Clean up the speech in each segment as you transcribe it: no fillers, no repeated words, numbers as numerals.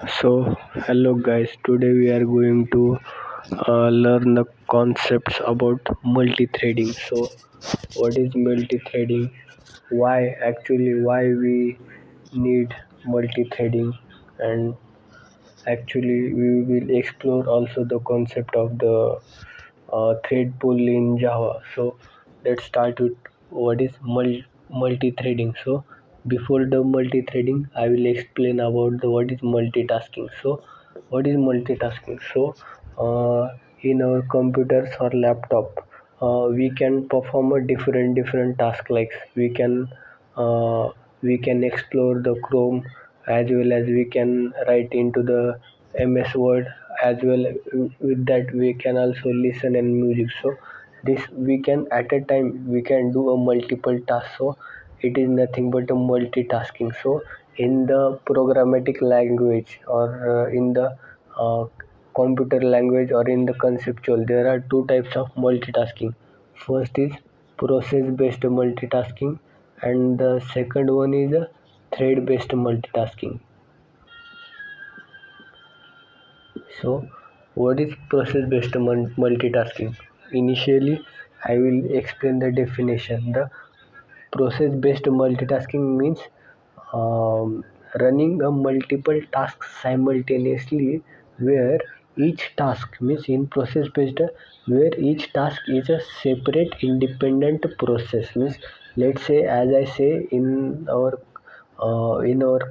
So, hello guys. Today we are going to learn the concepts about multi-threading. So, what is multi-threading? Why we need multi-threading, and actually we will explore also the concept of the thread pool in Java. So let's start with what is multi-threading. So before the multi-threading, I will explain about the what is multitasking. So what is multitasking? So in our computers or laptop, we can perform a different task. Like uh, we can explore the Chrome, as well as we can write into the MS Word, as well. With that we can also listen and music. So this we can at a time we can do a multiple task. So it is nothing but a multitasking. So in the programmatic language, or in the uh, computer language, or in the conceptual, there are two types of multitasking. First is process based multitasking, and the second one is a thread based multitasking. So, what is process based multitasking? Initially, I will explain the definition. The process based multitasking means um, running a multiple tasks simultaneously, where each task means in process based, where each task is a separate independent process. Means, let's say, as I say, in our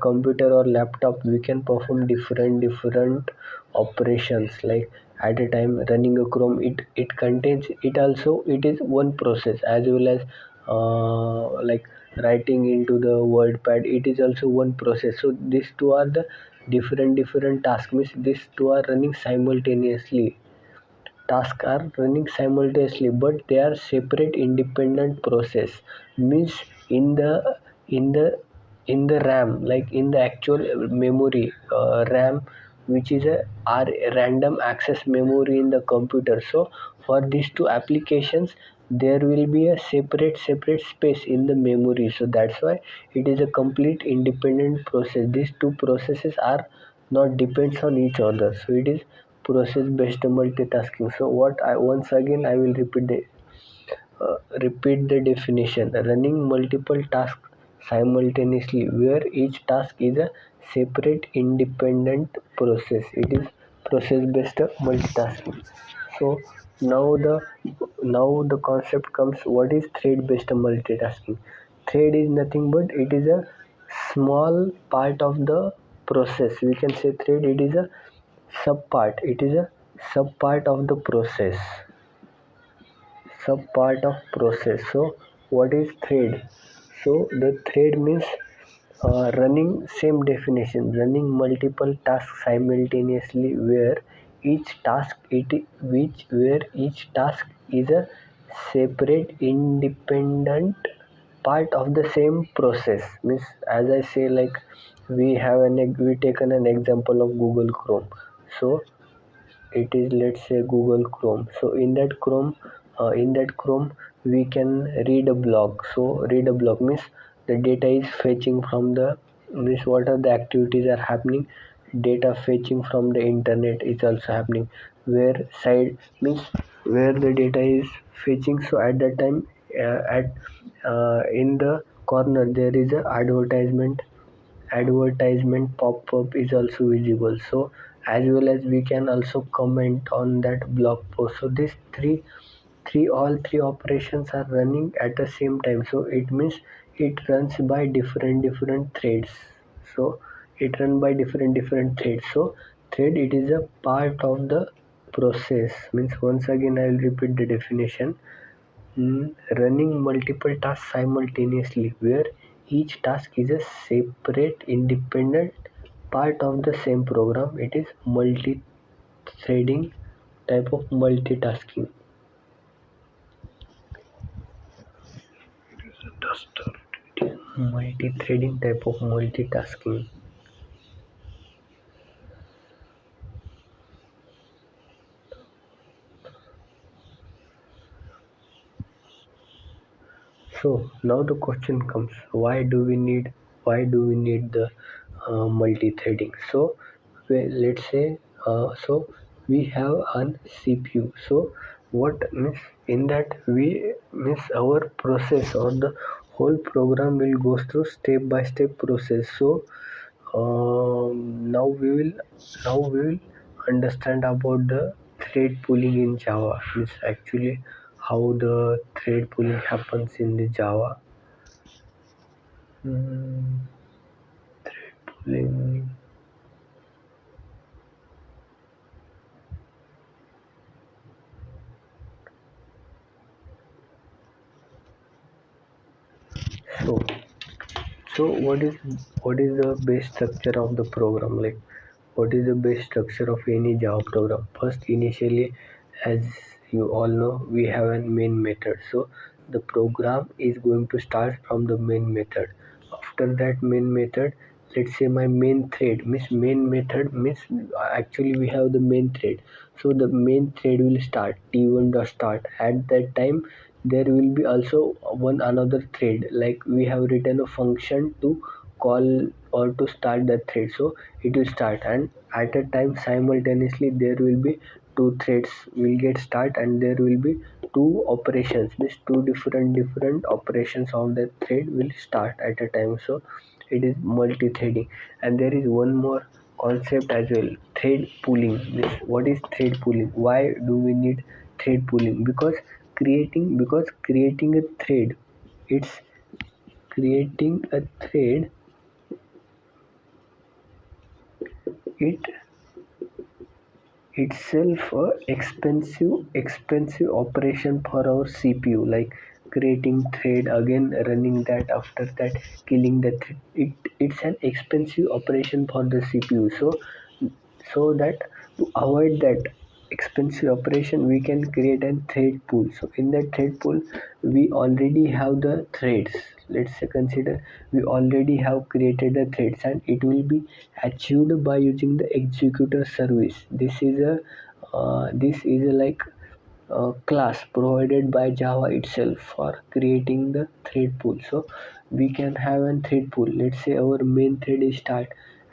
computer or laptop we can perform different operations. Like at a time running a Chrome, it contains, it also it is one process, as well as like writing into the WordPad, it is also one process. So these two are the different tasks. Means these two are running simultaneously. Tasks are running simultaneously, but they are separate independent process. Means in the in the RAM, like in the actual memory, RAM, which is a random access memory in the computer. So for these two applications there will be a separate space in the memory. So that's why it is a complete independent process. These two processes are not depends on each other. So it is process based multitasking. So what I once again I will repeat the definition. Running multiple tasks simultaneously, where each task is a separate independent process. It is process based multitasking. So now the now the concept comes. What is thread based multitasking? Thread is nothing but it is a small part of the process. We can say thread, it is a subpart. It is a subpart of the process. Subpart of process. So what is thread? So the thread means running, same definition, running multiple tasks simultaneously, where each task it which where each task is a separate independent part of the same process. Means, as I say, like we taken an example of Google Chrome. So it is, let's say, Google Chrome. So in that Chrome we can read a blog. So read a blog means the data is fetching from the, means what are the activities are happening, data fetching from the internet is also happening. Where side means where the data is fetching. So at that time, at in the corner there is a advertisement pop-up is also visible. So as well as we can also comment on that blog post. So these three operations are running at the same time. So it means it runs by different threads. So it run by different threads. So thread, it is a part of the process. Means, once again I will repeat the definition. Running multiple tasks simultaneously, where each task is a separate independent part of the same program. It is multi-threading type of multitasking. Multi-threading type of multitasking. So now the question comes: why do we need the multi-threading? So where let's say so we have an CPU. So what means in that we means our process or the whole program will go through step by step process. So now we will understand about the thread pooling in Java. Means actually how the thread pooling happens in the Java. Hmm, pooling. So so what is the base structure of the program? Like what is the base structure of any Java program? First, initially, as you all know, we have a main method. So the program is going to start from the main method. After that main method, let's say my main thread means main method means actually we have the main thread. So the main thread will start T1 dot start. At that time, there will be also one another thread, like we have written a function to call or to start the thread. So it will start, and at a time simultaneously there will be two threads will get start, and there will be two operations, means two different operations of the thread will start at a time. So it is multi-threading. And there is one more concept as well, thread pooling. What is thread pooling? Why do we need thread pooling? Because creating a thread, it's creating a thread, it itself a expensive operation for our CPU, like creating thread, again running that, after that killing the thread. It's an expensive operation for the CPU. So that to avoid that expensive operation, we can create a thread pool. So in that thread pool, we already have the threads. Let's say consider we already have created the threads, and it will be achieved by using the executor service. This is a like class provided by Java itself for creating the thread pool. So we can have a thread pool. Let's say our main thread is start.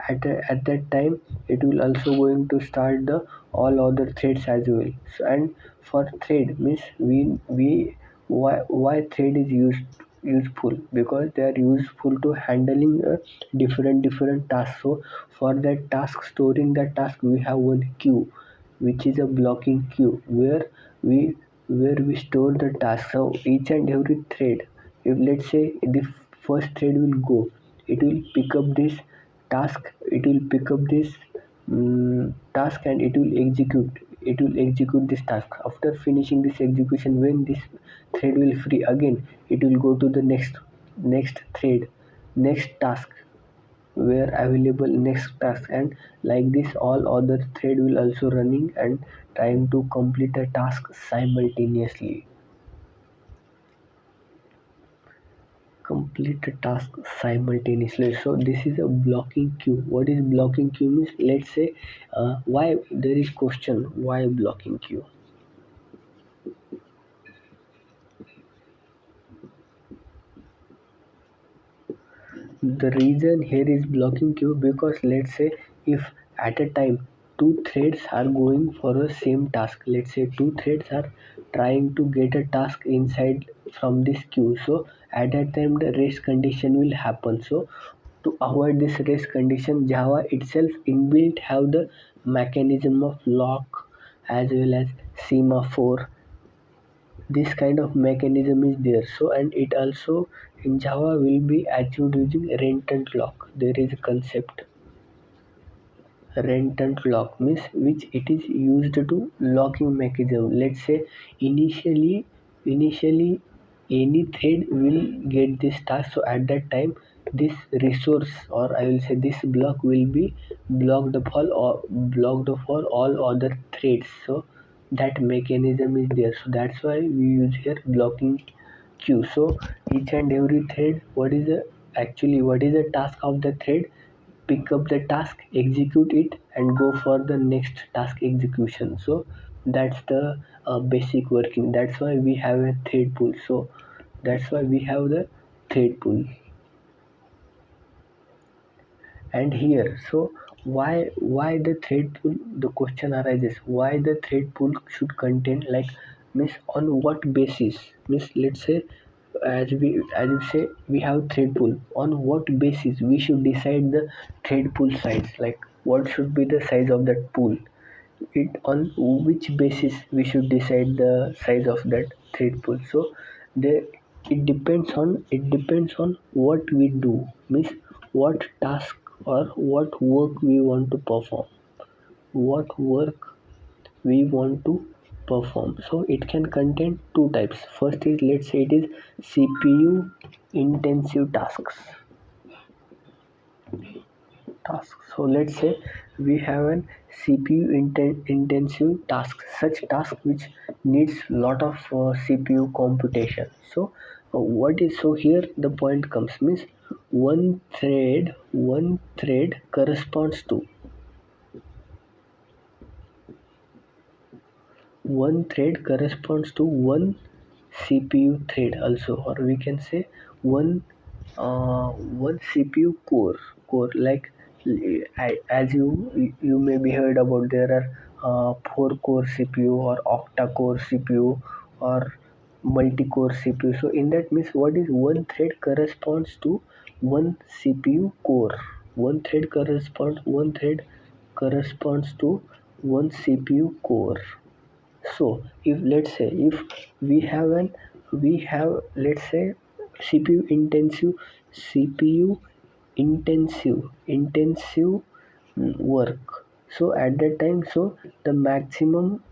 At that time, it will also going to start the all other threads as well. So, and for thread means we why thread is useful, because they are useful to handling different tasks. So for that task, storing the task, we have one queue, which is a blocking queue, we we store the task. So each and every thread, if let's say the first thread will go, it will pick up this it will pick up this task, and it will execute this task. After finishing this execution, when this thread will free again, it will go to the next thread, next task, where available next task, and like this all other thread will also running and trying to complete a task simultaneously. So this is a blocking queue. What is blocking queue means? Let's say why there is question, why blocking queue? The reason here is blocking queue, because let's say if at a time two threads are going for a same task, let's say two threads are trying to get a task inside from this queue. So at that time the race condition will happen. So to avoid this race condition, Java itself inbuilt have the mechanism of lock as well as semaphore. This kind of mechanism is there. So and it also in Java will be achieved using rented lock. There is a concept rented lock means which it is used to locking mechanism. Let's say initially any thread will get this task. So at that time this resource, or I will say this block, will be blocked for all other threads. So that mechanism is there. So that's why we use here blocking queue. So each and every thread, what is the task of the thread? Pick up the task, execute it, and go for the next task execution. So that's the basic working. That's why we have a thread pool. So that's why we have the thread pool. And here, so why the thread pool, the question arises, why the thread pool should contain, like, means on what basis, means let's say, as you say, we have thread pool, on what basis we should decide the thread pool size, like what should be the size of that pool, it on which basis we should decide the size of that thread pool. So the it depends on what we do, means what task or what work we want to perform, what work we want to perform. So it can contain two types. First is, let's say, it is CPU intensive tasks. So let's say we have an CPU intensive task, such task which needs lot of CPU computation. So what is, so here the point comes, means one thread corresponds to one CPU thread also, or we can say one one CPU like, as you may be heard about, there are 4 core CPU or octa core CPU or multi core CPU. So in that means, what is, one thread corresponds to one CPU core. One thread corresponds to one CPU core. So if, let's say, if we have, let's say, CPU intensive work. So at that time, so the maximum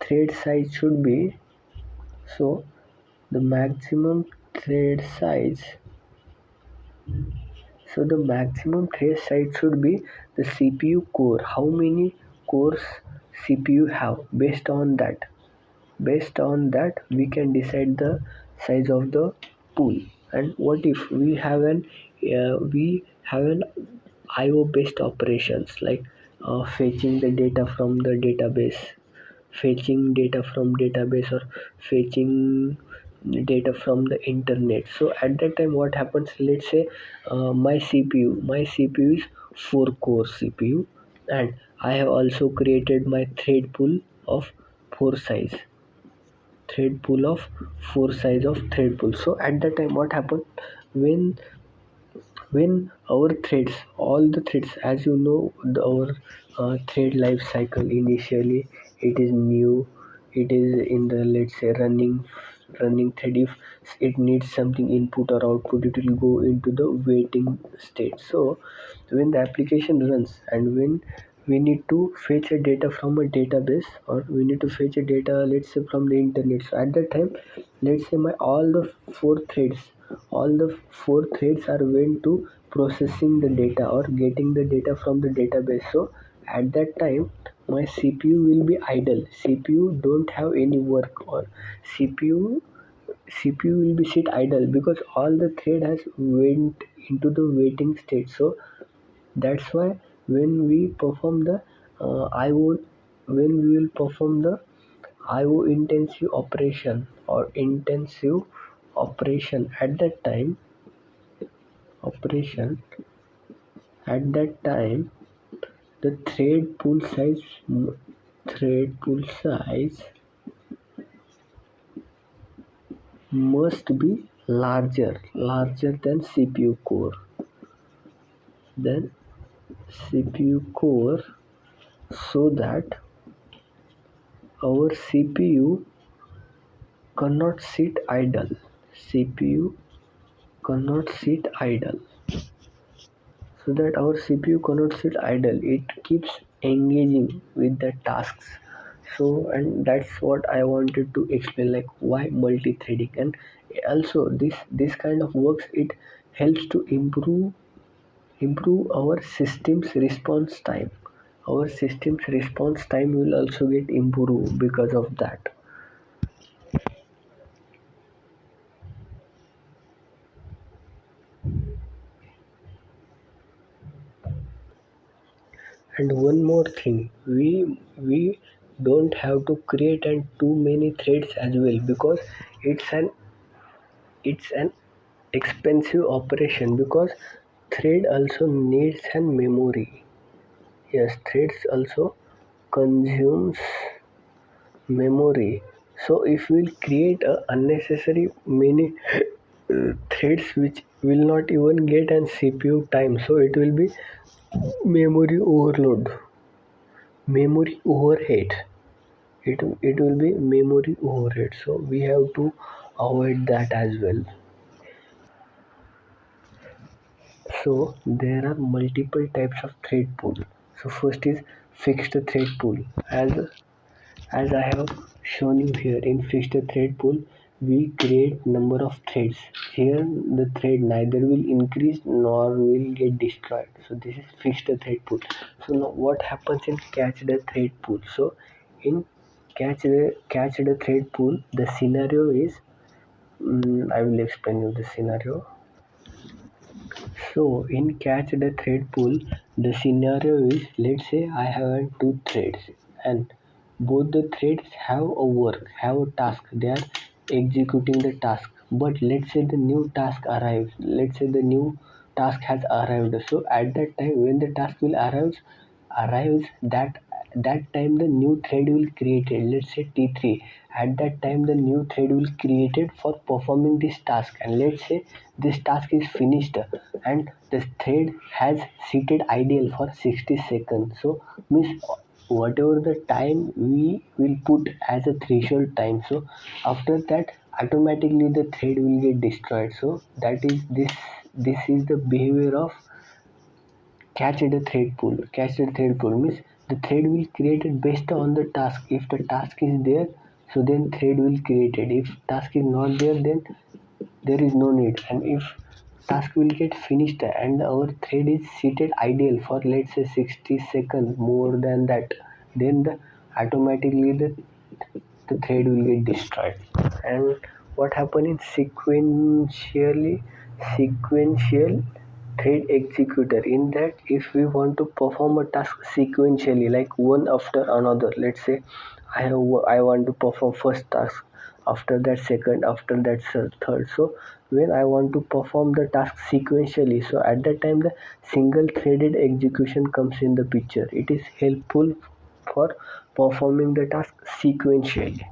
thread size should be, so the maximum thread size the maximum thread size should be the CPU core, how many cores CPU have. Based on that we can decide the size of the pool. And what if we have an IO based operations, like fetching the data from the database, or fetching data from the internet. So at that time, what happens, let's say, my CPU is 4 core CPU, and I have also created my thread pool of 4 size thread pool. So at that time, what happened, when our threads, all the threads, as you know, our thread life cycle, initially it is new, it is in the, let's say, running thread. If it needs something input or output, it will go into the waiting state. So when the application runs, and when we need to fetch a data from a database, or we need to fetch a data, let's say, from the internet. So at that time, let's say, my all the four threads are went to processing the data or getting the data from the database. So at that time, my CPU will be idle. CPU don't have any work, or CPU CPU will be sit idle, because all the thread has went into the waiting state. So that's why when we perform the IO, when we will perform the IO intensive operation, operation at that time, the thread pool size must be larger than than CPU core, so that our CPU cannot sit idle. CPU cannot sit idle. So that our CPU cannot sit idle. It keeps engaging with the tasks. So, and that's what I wanted to explain, like why multi-threading. And also this kind of works, it helps to improve our system's response time. Our system's response time will also get improved because of that. And one more thing, we don't have to create and too many threads as well, because it's an expensive operation, because thread also needs an memory. Yes, threads also consumes memory. So if we'll create a unnecessary many threads which will not even get an CPU time, so it will be memory overload, memory overhead. It will be memory overhead. So we have to avoid that as well. So there are multiple types of thread pool. So first is fixed thread pool. As I have shown you here, in fixed thread pool, we create number of threads. Here the thread neither will increase nor will get destroyed. So this is fixed thread pool. So now what happens in catch the thread pool? So in catch the thread pool, the scenario is, I will explain you the scenario. So in catch the thread pool, the scenario is, let's say I have two threads and both the threads have a work, have a task. They are executing the task. But let's say the new task arrives. Let's say the new task has arrived. So at that time when the task will arrives, that time the new thread will created, let's say T3. At that time the new thread will created for performing this task, and let's say this task is finished and the thread has seated idle for 60 seconds. So means whatever the time we will put as a threshold time, so after that automatically the thread will get destroyed. So that is this is the behavior of catch the thread pool. Catch the thread pool means the thread will create it based on the task. If the task is there, so then thread will create it. If task is not there, then there is no need. And if task will get finished and our thread is seated idle for let's say 60 seconds more than that, then automatically the thread will get destroyed. And what happen in sequential thread executor, in that if we want to perform a task sequentially like one after another, let's say I want to perform first task, after that second, after that third. So when I want to perform the task sequentially, so at that time the single threaded execution comes in the picture. It is helpful for performing the task sequentially.